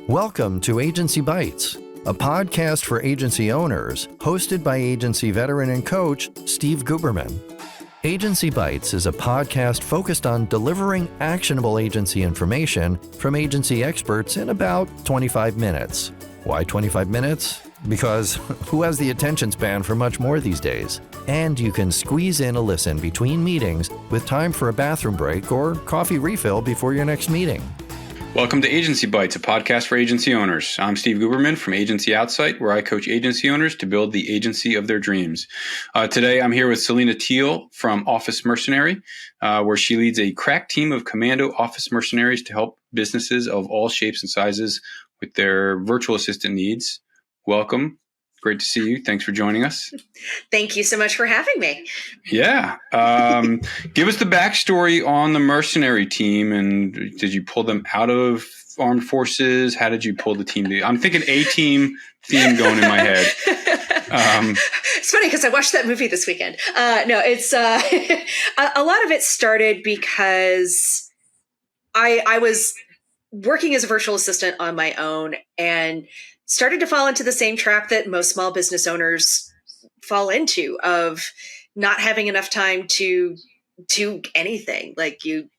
Welcome to Agency Bytes, a podcast for agency owners, hosted by agency veteran and coach Steve Guberman. Agency Bytes is a podcast focused on delivering actionable agency information from agency experts in about 25 minutes. Why 25 minutes? Because who has the attention span for much more these days? And you can squeeze in a listen between meetings with time for a bathroom break or coffee refill before your next meeting. Welcome to Agency Bytes, a podcast for agency owners. I'm Steve Guberman from Agency Outsight, where I coach agency owners to build the agency of their dreams. Today, I'm here with Selena Thiele from Office Mercenary, where she leads a crack team of commando office mercenaries to help businesses of all shapes and sizes with their virtual assistant needs. Welcome. Great to see you. Thanks for joining us. Thank you so much for having me. Yeah. Give us the backstory on the mercenary team. And did you pull them out of armed forces? How did you pull the team? I'm thinking A-team theme going in my head. It's funny because I watched that movie this weekend. It's a lot of it started because I was working as a virtual assistant on my own and started to fall into the same trap that most small business owners fall into of not having enough time to do anything. Like you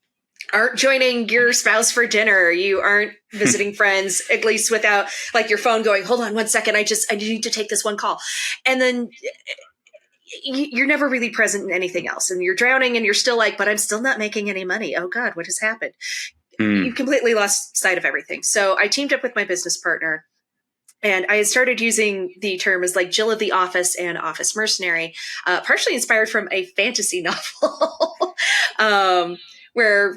aren't joining your spouse for dinner. You aren't visiting friends, at least without like your phone going, hold on 1 second. I need to take this one call. And then you're never really present in anything else. And you're drowning and you're still like, but I'm still not making any money. Oh God, what has happened? You completely lost sight of everything. So I teamed up with my business partner. And I had started using the term as like Jill of the Office and Office Mercenary, partially inspired from a fantasy novel where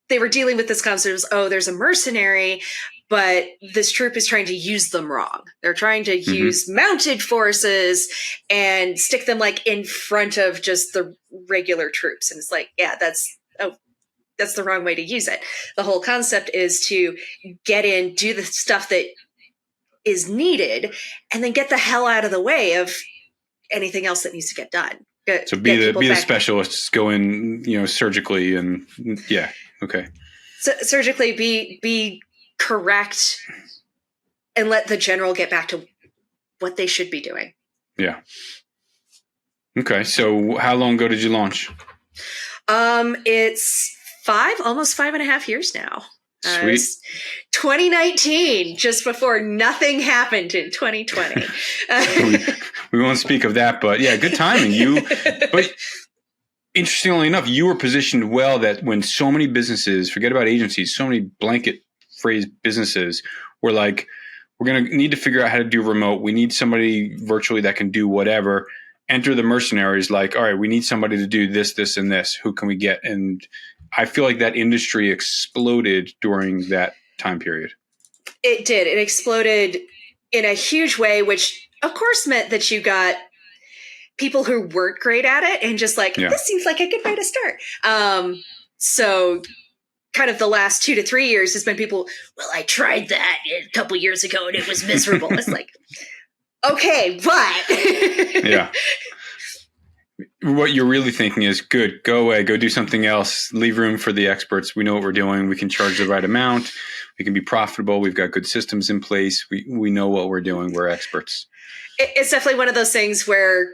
they were dealing with this concept of, there's a mercenary, but this troop is trying to use them wrong. They're trying to use mounted forces and stick them like in front of just the regular troops. And it's like, yeah, that's the wrong way to use it. The whole concept is to get in, do the stuff that is needed, and then get the hell out of the way of anything else that needs to get done. So be the specialists, go in, surgically, and yeah, okay. So surgically be correct, and let the general get back to what they should be doing. Yeah. Okay. So how long ago did you launch? It's almost 5.5 years now. Sweet. 2019, just before nothing happened in 2020. we won't speak of that, but yeah, good timing. But interestingly enough, you were positioned well that when so many businesses, forget about agencies, so many blanket phrase businesses were like, we're going to need to figure out how to do remote. We need somebody virtually that can do whatever. Enter the mercenaries like, all right, we need somebody to do this, this, and this. Who can we get? And I feel like that industry exploded during that time period. It did. It exploded in a huge way, which of course meant that you got people who weren't great at it and just like, This seems like a good way to start. So kind of the last 2 to 3 years has been people, well, I tried that a couple years ago and it was miserable. It's like, okay, but yeah. What you're really thinking is, good, go away, go do something else, leave room for the experts. We know what we're doing. We can charge the right amount. We can be profitable. We've got good systems in place. We know what we're doing. We're experts. It's definitely one of those things where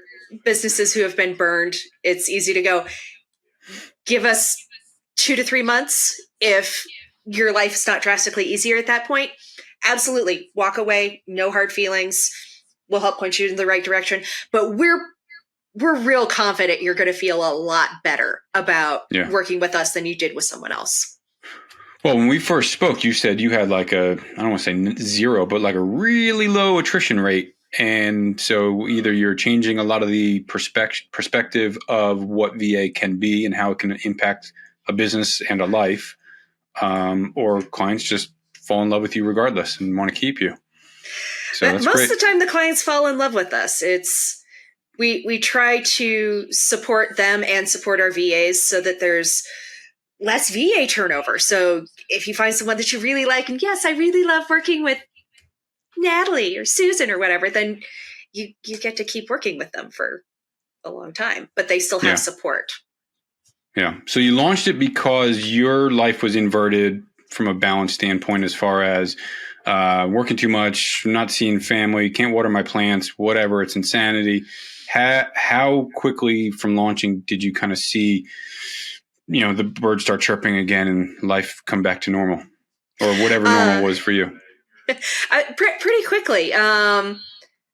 businesses who have been burned, it's easy to go, give us 2 to 3 months. If your life is not drastically easier at that point, absolutely walk away. No hard feelings. We'll help point you in the right direction. But we're real confident you're going to feel a lot better about working with us than you did with someone else. Well, when we first spoke, you said you had like I don't want to say zero, but like a really low attrition rate. And so either you're changing a lot of the perspective of what VA can be and how it can impact a business and a life, or clients just fall in love with you regardless and want to keep you. So that's most great. of the time the clients fall in love with us. We try to support them and support our VAs so that there's less VA turnover. So if you find someone that you really like, and yes, I really love working with Natalie or Susan or whatever, then you get to keep working with them for a long time, but they still have support. Yeah. So you launched it because your life was inverted from a balance standpoint as far as working too much, not seeing family, can't water my plants, whatever, it's insanity. How quickly from launching did you kind of see, the birds start chirping again and life come back to normal, or whatever normal was for you? Pretty quickly.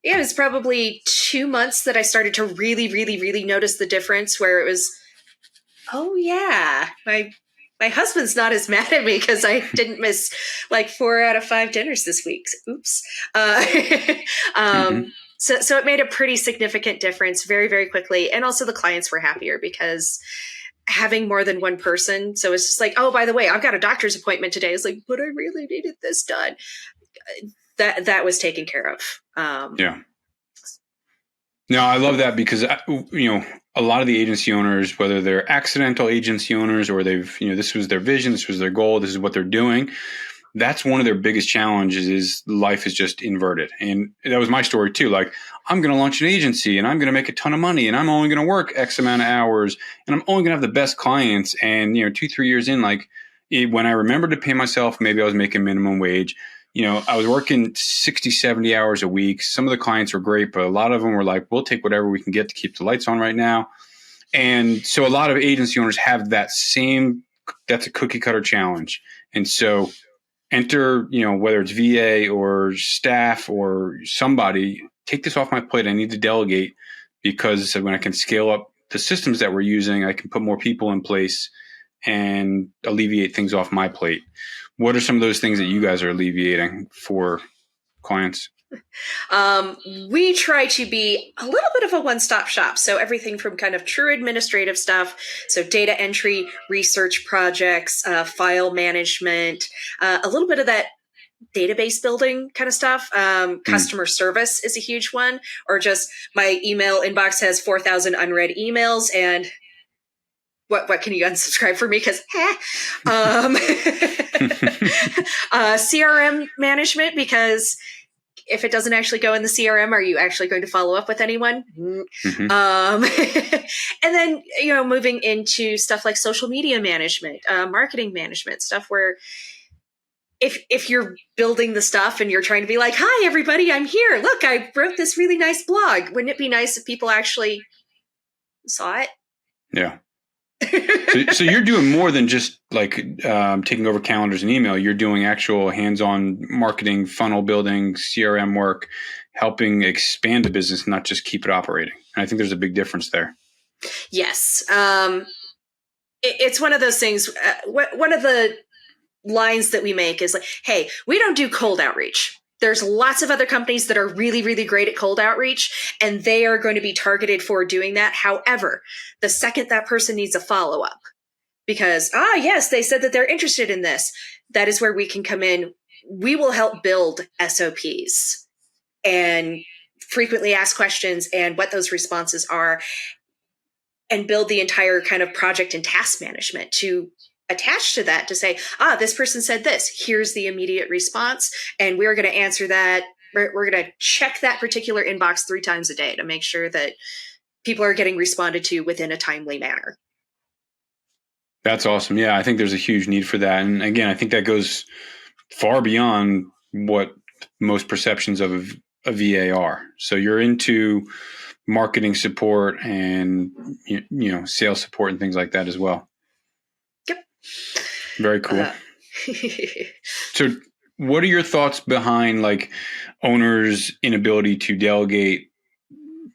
It was probably 2 months that I started to really, really, really notice the difference, where it was, oh yeah, my husband's not as mad at me because I didn't miss like 4 out of 5 dinners this week. Oops. So it made a pretty significant difference very, very quickly. And also the clients were happier because having more than one person. So it's just like, oh, by the way, I've got a doctor's appointment today. It's like, but I really needed this done. That was taken care of. Yeah. No, I love that because, a lot of the agency owners, whether they're accidental agency owners or they've, this was their vision, this was their goal, this is what they're doing. That's one of their biggest challenges is life is just inverted. And that was my story too. Like, I'm going to launch an agency and I'm going to make a ton of money and I'm only going to work X amount of hours and I'm only going to have the best clients. And, 2-3 years in, like when I remembered to pay myself, maybe I was making minimum wage. I was working 60, 70 hours a week. Some of the clients were great, but a lot of them were like, we'll take whatever we can get to keep the lights on right now. And so a lot of agency owners have that's a cookie cutter challenge. And so enter, whether it's VA or staff or somebody, take this off my plate. I need to delegate because when I can scale up the systems that we're using, I can put more people in place and alleviate things off my plate. What are some of those things that you guys are alleviating for clients? We try to be a little bit of a one-stop shop. So everything from kind of true administrative stuff. So data entry, research projects, file management, a little bit of that database building kind of stuff. Customer service is a huge one, or just my email inbox has 4,000 unread emails and what can you unsubscribe for me? Because CRM management, because if it doesn't actually go in the CRM, are you actually going to follow up with anyone? Mm-hmm. And then, moving into stuff like social media management, marketing management, stuff where if you're building the stuff and you're trying to be like, hi, everybody, I'm here. Look, I wrote this really nice blog. Wouldn't it be nice if people actually saw it? Yeah. So you're doing more than just like taking over calendars and email. You're doing actual hands-on marketing, funnel building, CRM work, helping expand the business, not just keep it operating. And I think there's a big difference there. Yes. It's one of those things. One of the lines that we make is like, hey, we don't do cold outreach. There's lots of other companies that are really, really great at cold outreach, and they are going to be targeted for doing that. However, the second that person needs a follow-up, because, yes, they said that they're interested in this, that is where we can come in. We will help build SOPs and frequently asked questions and what those responses are, and build the entire kind of project and task management to attach to that, to say, this person said this, here's the immediate response, and we're going to answer that. We're going to check that particular inbox 3 times a day to make sure that people are getting responded to within a timely manner. That's awesome. Yeah, I think there's a huge need for that. And again, I think that goes far beyond what most perceptions of a VA are. So you're into marketing support and, sales support and things like that as well. Yep. Very cool. So what are your thoughts behind like owners' inability to delegate,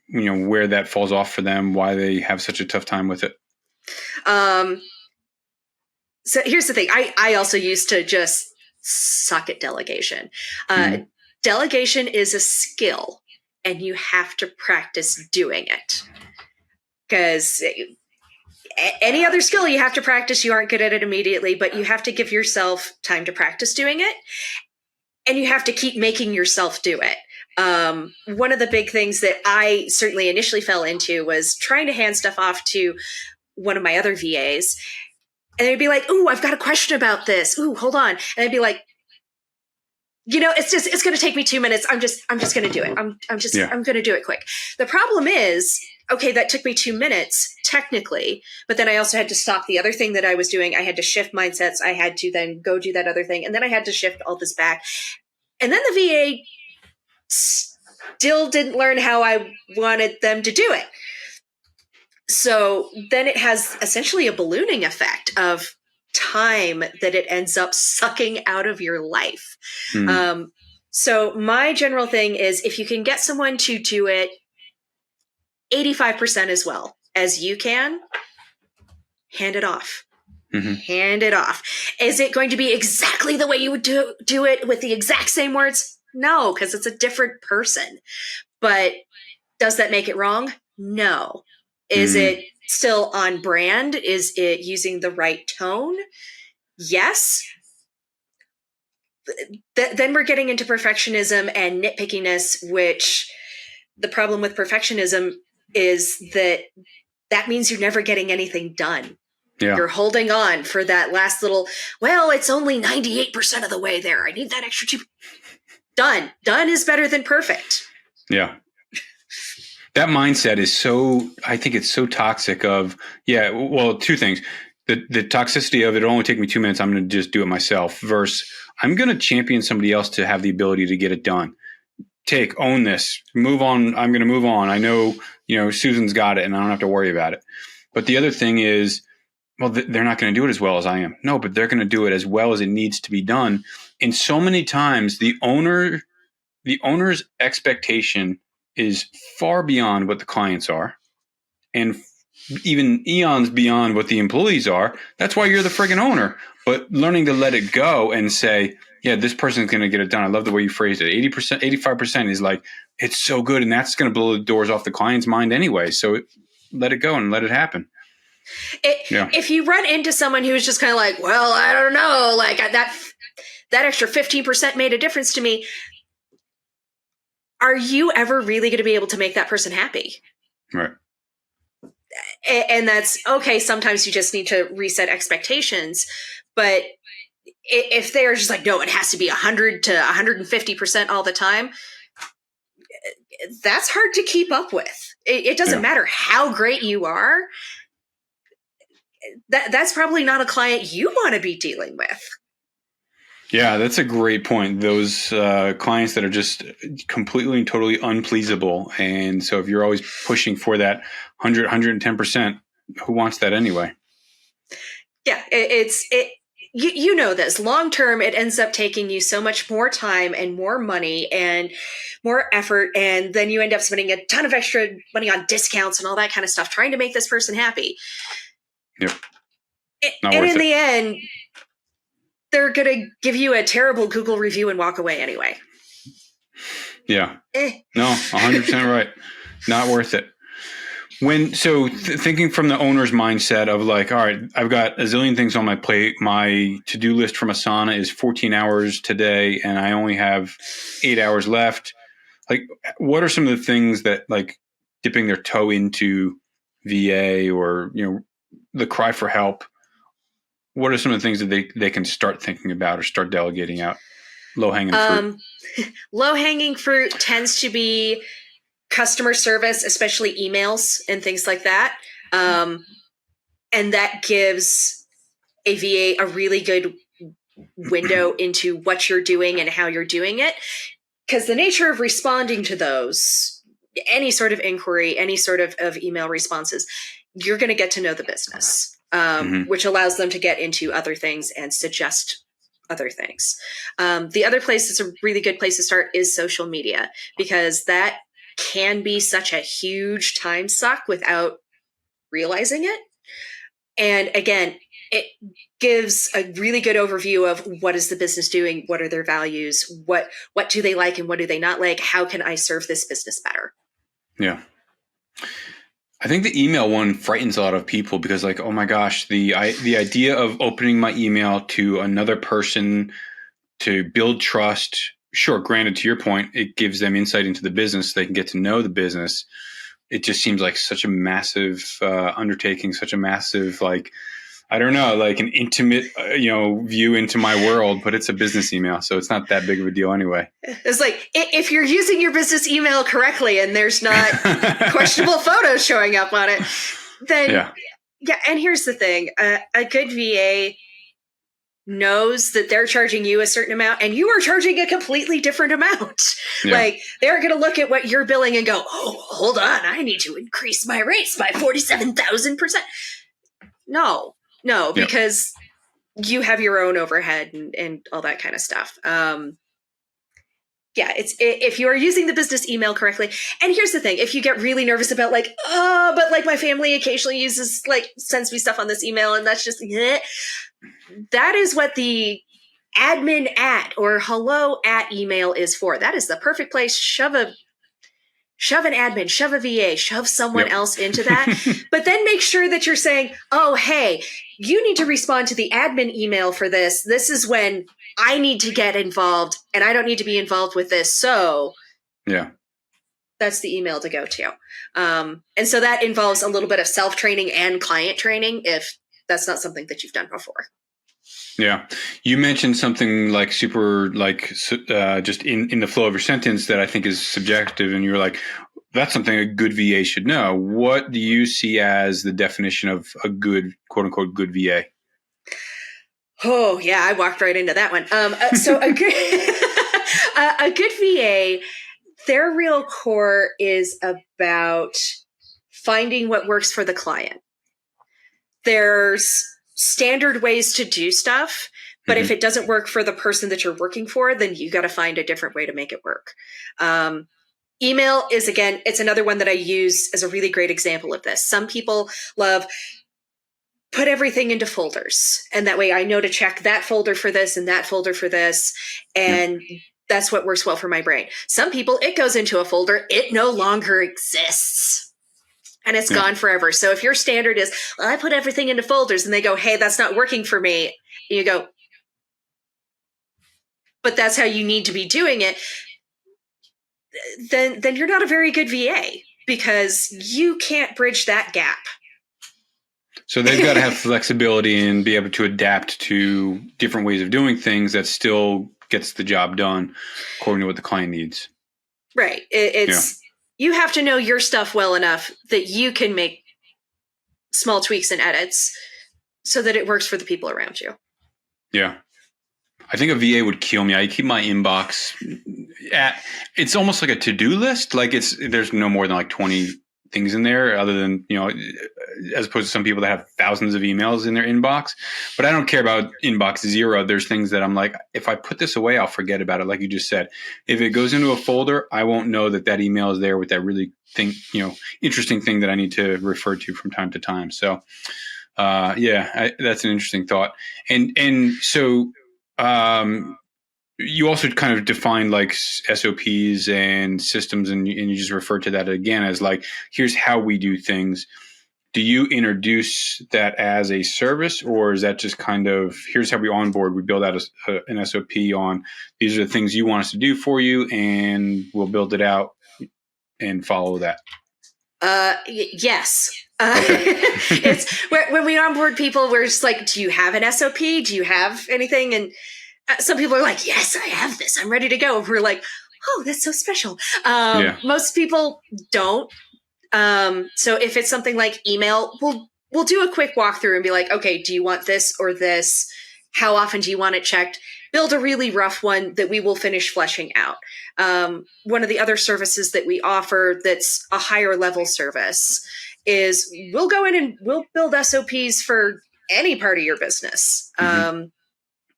where that falls off for them, why they have such a tough time with it? So here's the thing. I also used to just suck at delegation. Delegation is a skill and you have to practice doing it. Because any other skill you have to practice, you aren't good at it immediately, but you have to give yourself time to practice doing it. And you have to keep making yourself do it. One of the big things that I certainly initially fell into was trying to hand stuff off to one of my other VAs. And they'd be like, ooh, I've got a question about this. Ooh, hold on. And I'd be like, it's going to take me 2 minutes. I'm just going to do it. I'm going to do it quick. The problem is okay, that took me 2 minutes technically, but then I also had to stop the other thing that I was doing. I had to shift mindsets. I had to then go do that other thing. And then I had to shift all this back. And then the VA still didn't learn how I wanted them to do it. So then it has essentially a ballooning effect of time that it ends up sucking out of your life. So my general thing is, if you can get someone to do it 85% as well as you can, hand it off. Hand it off. Is it going to be exactly the way you would do it with the exact same words? No, because it's a different person. But does that make it wrong? No. Is it still on brand? Is it using the right tone? Yes. Then we're getting into perfectionism and nitpickiness, which the problem with perfectionism is that means you're never getting anything done. Yeah. You're holding on for that last little, well, it's only 98% of the way there. I need that extra 2. Done. Done is better than perfect. Yeah. That mindset is I think it's so toxic of, well, 2 things. The toxicity of it'll only take me 2 minutes. I'm going to just do it myself versus I'm going to champion somebody else to have the ability to get it done. Own this, move on. I'm going to move on. I know, Susan's got it and I don't have to worry about it. But the other thing is, well, they're not going to do it as well as I am. No, but they're going to do it as well as it needs to be done. And so many times the owner's expectation is far beyond what the clients are, and even eons beyond what the employees are. That's why you're the friggin' owner. But learning to let it go and say, yeah, this person's going to get it done. I love the way you phrased it. 80%, 85% is like, it's so good. And that's going to blow the doors off the client's mind anyway. So let it go and let it happen. If you run into someone who's just kind of like, well, I don't know, like that extra 15% made a difference to me. Are you ever really going to be able to make that person happy? Right. And that's okay. Sometimes you just need to reset expectations. But if they're just like, no, it has to be 100 to 150% all the time, that's hard to keep up with. It doesn't matter how great you are. That's probably not a client you want to be dealing with. Yeah, that's a great point. Those clients that are just completely and totally unpleasable. And so if you're always pushing for that 100, 110%, who wants that anyway? Yeah, you know this. Long term, it ends up taking you so much more time and more money and more effort. And then you end up spending a ton of extra money on discounts and all that kind of stuff trying to make this person happy. Yep. And in the end, they're going to give you a terrible Google review and walk away anyway. Yeah. No, 100% right. Not worth it. Thinking from the owner's mindset of like, all right, I've got a zillion things on my plate. My to-do list from Asana is 14 hours today, and I only have 8 hours left. Like, what are some of the things that, like, dipping their toe into VA or, the cry for help, what are some of the things that they can start thinking about or start delegating out? Low-hanging fruit. Low-hanging fruit tends to be customer service, especially emails and things like that. And that gives a VA a really good window into what you're doing and how you're doing it. Because the nature of responding to those, any sort of inquiry, any sort of email responses, you're going to get to know the business. Which allows them to get into other things and suggest other things. The other place that's a really good place to start is social media, because that can be such a huge time suck without realizing it. And again, it gives a really good overview of what is the business doing, what are their values, what do they like and what do they not like, how can I serve this business better? Yeah. I think the email one frightens a lot of people because, like, oh my gosh, the idea of opening my email to another person to build trust. Sure, granted, to your point, it gives them insight into the business. They can get to know the business. It just seems like such a massive undertaking, such a massive, like, I don't know, like an intimate, view into my world, but it's a business email, so it's not that big of a deal anyway. It's like, if you're using your business email correctly and there's not questionable photos showing up on it, then yeah. And here's the thing, a good VA knows that they're charging you a certain amount and you are charging a completely different amount. Yeah. Like, they're going to look at what you're billing and go, oh, hold on, I need to increase my rates by 47,000%. No, because you have your own overhead and all that kind of stuff. It's if you are using the business email correctly. And here's the thing, if you get really nervous about like, but like my family occasionally sends me stuff on this email and that's just, that is what the admin at or hello at email is for. That is the perfect place. Shove an admin, shove a VA, shove someone else into that. But then make sure that you're saying, oh, hey, you need to respond to the admin email for this. This is when I need to get involved and I don't need to be involved with this. So that's the email to go to. And so that involves a little bit of self-training and client training if that's not something that you've done before. Yeah. You mentioned something like super, like just in the flow of your sentence that I think is subjective. And you're like, that's something a good VA should know. What do you see as the definition of a good, quote unquote, good VA? Oh, yeah, I walked right into that one. So a good VA, their real core is about finding what works for the client. There's standard ways to do stuff, but if it doesn't work for the person that you're working for, then you got to find a different way to make it work. Email is, again, it's another one that I use as a really great example of this. Some people love put everything into folders, and that way I know to check that folder for this and that folder for this, and that's what works well for my brain. Some people, it goes into a folder, it no longer exists. And it's gone forever. So if your standard is, well, I put everything into folders, and they go, hey, that's not working for me. And you go, but that's how you need to be doing it. Then you're not a very good VA because you can't bridge that gap. So they've got to have flexibility and be able to adapt to different ways of doing things that still gets the job done according to what the client needs. Right. You have to know your stuff well enough that you can make small tweaks and edits so that it works for the people around you. Yeah. I think a VA would kill me. I keep my inbox it's almost like a to-do list. Like there's no more than like 20 things in there other than, as opposed to some people that have thousands of emails in their inbox. But I don't care about inbox zero. There's things that I'm like, if I put this away, I'll forget about it. Like you just said, if it goes into a folder, I won't know that email is there with that really interesting thing that I need to refer to from time to time. So, that's an interesting thought. And so, you also kind of defined like SOPs and systems, and you just referred to that again as like, here's how we do things. Do you introduce that as a service, or is that just kind of, here's how we onboard, we build out an SOP on, these are the things you want us to do for you, and we'll build it out and follow that? Yes. Okay. It's when we onboard people, we're just like, do you have an SOP? Do you have anything? And some people are like, yes, I have this, I'm ready to go. And we're like, oh, that's so special. Most people don't. So if it's something like email, we'll do a quick walkthrough and be like, okay, do you want this or this? How often do you want it checked? Build a really rough one that we will finish fleshing out. One of the other services that we offer that's a higher level service is we'll go in and we'll build SOPs for any part of your business.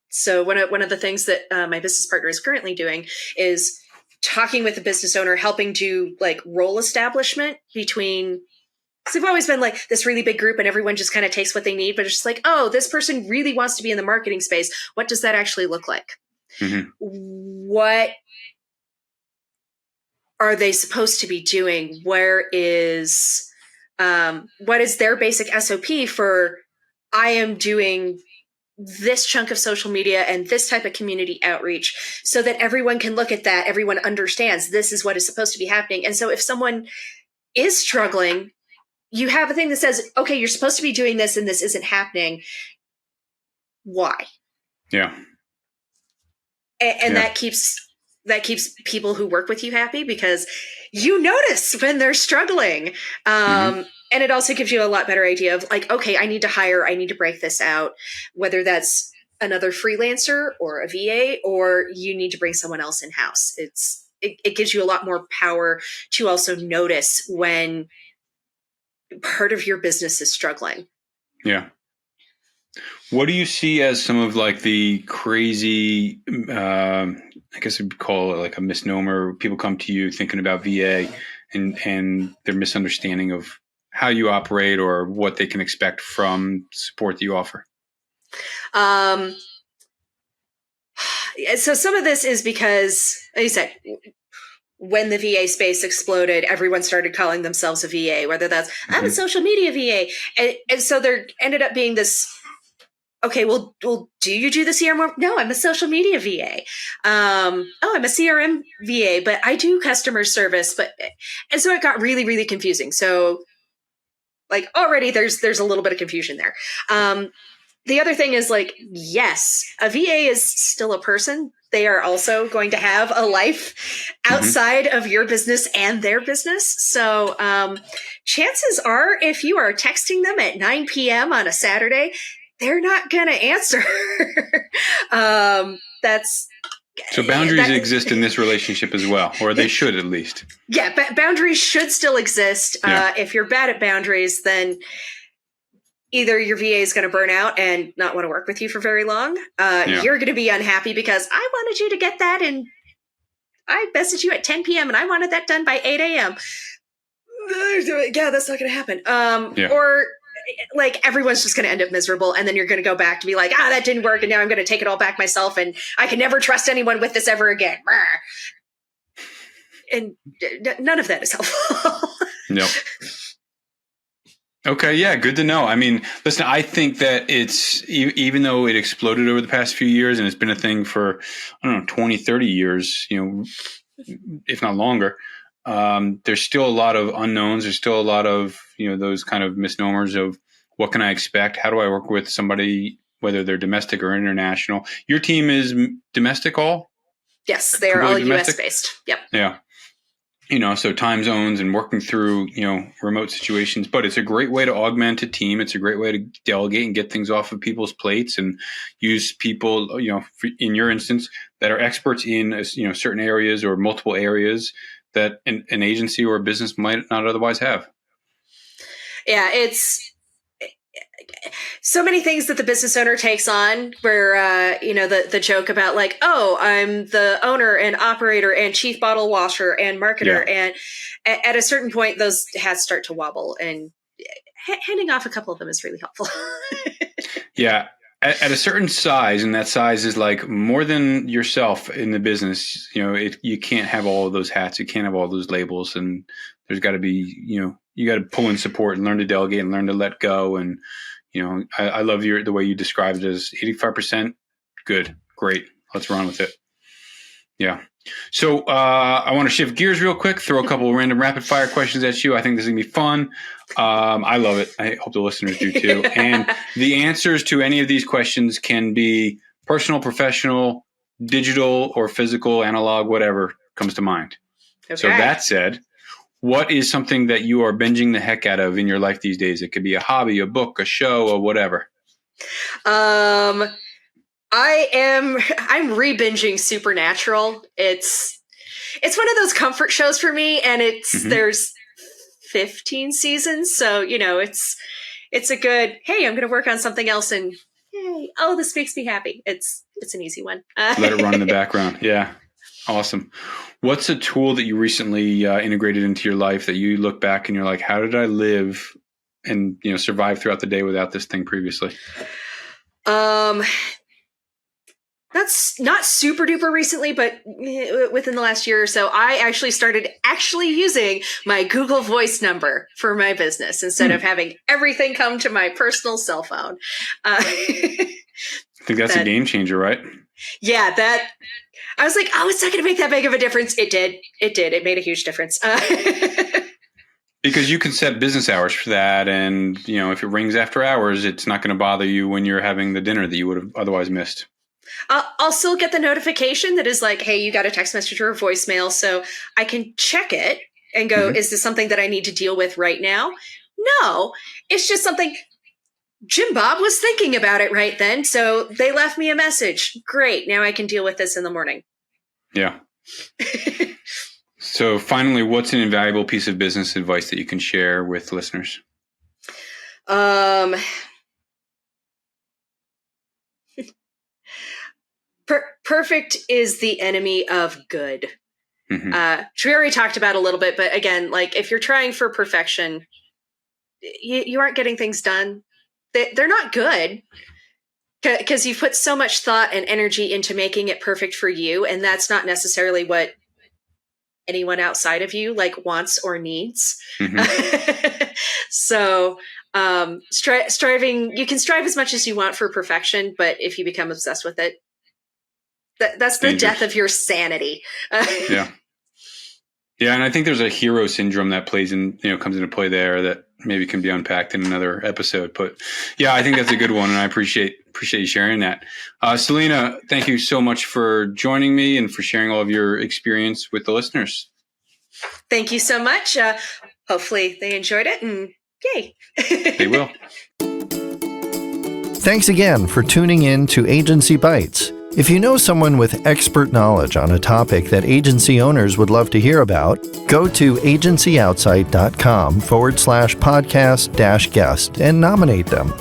So one of the things that my business partner is currently doing is talking with the business owner, helping do like role establishment between, because they've always been like this really big group and everyone just kind of takes what they need, but it's just like, oh, this person really wants to be in the marketing space. What does that actually look like? What are they supposed to be doing? What is their basic SOP for, I am doing this chunk of social media and this type of community outreach, so that everyone can look at that. Everyone understands this is what is supposed to be happening. And so if someone is struggling, you have a thing that says, okay, you're supposed to be doing this and this isn't happening. Why? Yeah. And that keeps people who work with you happy, because you notice when they're struggling. And it also gives you a lot better idea of like, okay, I need to break this out, whether that's another freelancer or a VA, or you need to bring someone else in house. It gives you a lot more power to also notice when part of your business is struggling. Yeah. What do you see as some of like the crazy, I guess we'd call it like a misnomer. People come to you thinking about VA and their misunderstanding of how you operate or what they can expect from support that you offer? So some of this is because, like you said, when the VA space exploded, everyone started calling themselves a VA, whether that's, I'm a social media VA. And so there ended up being this, okay, well, do you do the CRM? No, I'm a social media VA. I'm a CRM VA, but I do customer service. And so it got really, really confusing. So like already there's a little bit of confusion there. The other thing is like, yes, a VA is still a person. They are also going to have a life outside of your business and their business. So chances are, if you are texting them at 9 p.m. on a Saturday, they're not going to answer. So boundaries exist in this relationship as well, or they should at least. Yeah, boundaries should still exist. Yeah. If you're bad at boundaries, then either your VA is going to burn out and not want to work with you for very long. You're going to be unhappy because I wanted you to get that, and I messaged you at 10 p.m. and I wanted that done by 8 a.m. Yeah, that's not going to happen. Or like everyone's just going to end up miserable, and then you're going to go back to be like, that didn't work, and now I'm going to take it all back myself, and I can never trust anyone with this ever again. And none of that is helpful. Nope. Okay. Yeah. Good to know. I mean, listen, I think that it's, even though it exploded over the past few years and it's been a thing for, 20, 30 years, if not longer, there's still a lot of unknowns. There's still a lot of, those kind of misnomers of what can I expect? How do I work with somebody, whether they're domestic or international? Your team is domestic all? Yes. They're all US based. Yep. Yeah. So time zones and working through, remote situations, but it's a great way to augment a team. It's a great way to delegate and get things off of people's plates and use people, in your instance, that are experts in, certain areas or multiple areas that an agency or a business might not otherwise have. Yeah, it's so many things that the business owner takes on where, the joke about like, I'm the owner and operator and chief bottle washer and marketer. Yeah. And at a certain point, those hats start to wobble, and handing off a couple of them is really helpful. Yeah. At a certain size, and that size is like more than yourself in the business, you can't have all of those hats. You can't have all those labels, and there's got to be, you got to pull in support and learn to delegate and learn to let go. And, I love the way you described it as 85%. Good. Great. Let's run with it. Yeah. So I want to shift gears real quick, throw a couple of random rapid fire questions at you. I think this is going to be fun. I love it. I hope the listeners do too. And the answers to any of these questions can be personal, professional, digital, or physical, analog, whatever comes to mind. Okay. So that said, what is something that you are binging the heck out of in your life these days? It could be a hobby, a book, a show, or whatever. I'm re-binging Supernatural. It's one of those comfort shows for me, and there's 15 seasons. So, it's a good, hey, I'm going to work on something else, and yay, this makes me happy. It's an easy one. Let it run in the background. Yeah. Awesome. What's a tool that you recently integrated into your life that you look back and you're like, how did I live and, survive throughout the day without this thing previously? That's not super duper recently, but within the last year or so, I actually started using my Google Voice number for my business instead of having everything come to my personal cell phone. I think that's a game changer, right? Yeah, I was like, it's not going to make that big of a difference. It did. It made a huge difference. Because you can set business hours for that. And, if it rings after hours, it's not going to bother you when you're having the dinner that you would have otherwise missed. I'll still get the notification that is like, hey, you got a text message or a voicemail. So I can check it and go, is this something that I need to deal with right now? No, it's just something Jim Bob was thinking about it right then. So they left me a message. Great. Now I can deal with this in the morning. Yeah. So finally, what's an invaluable piece of business advice that you can share with listeners? Perfect is the enemy of good. Mm-hmm. Which we already talked about a little bit, but again, like if you're trying for perfection, you aren't getting things done. They're not good because you've put so much thought and energy into making it perfect for you. And that's not necessarily what anyone outside of you wants or needs. Mm-hmm. So striving, you can strive as much as you want for perfection, but if you become obsessed with it, that's the death of your sanity. Yeah. Yeah. And I think there's a hero syndrome that comes into play there that maybe can be unpacked in another episode. But yeah, I think that's a good one. And I appreciate you sharing that. Selena, thank you so much for joining me and for sharing all of your experience with the listeners. Thank you so much. Hopefully they enjoyed it, and yay. They will. Thanks again for tuning in to Agency Bytes. If you know someone with expert knowledge on a topic that agency owners would love to hear about, go to agencyoutsight.com/podcast-guest and nominate them.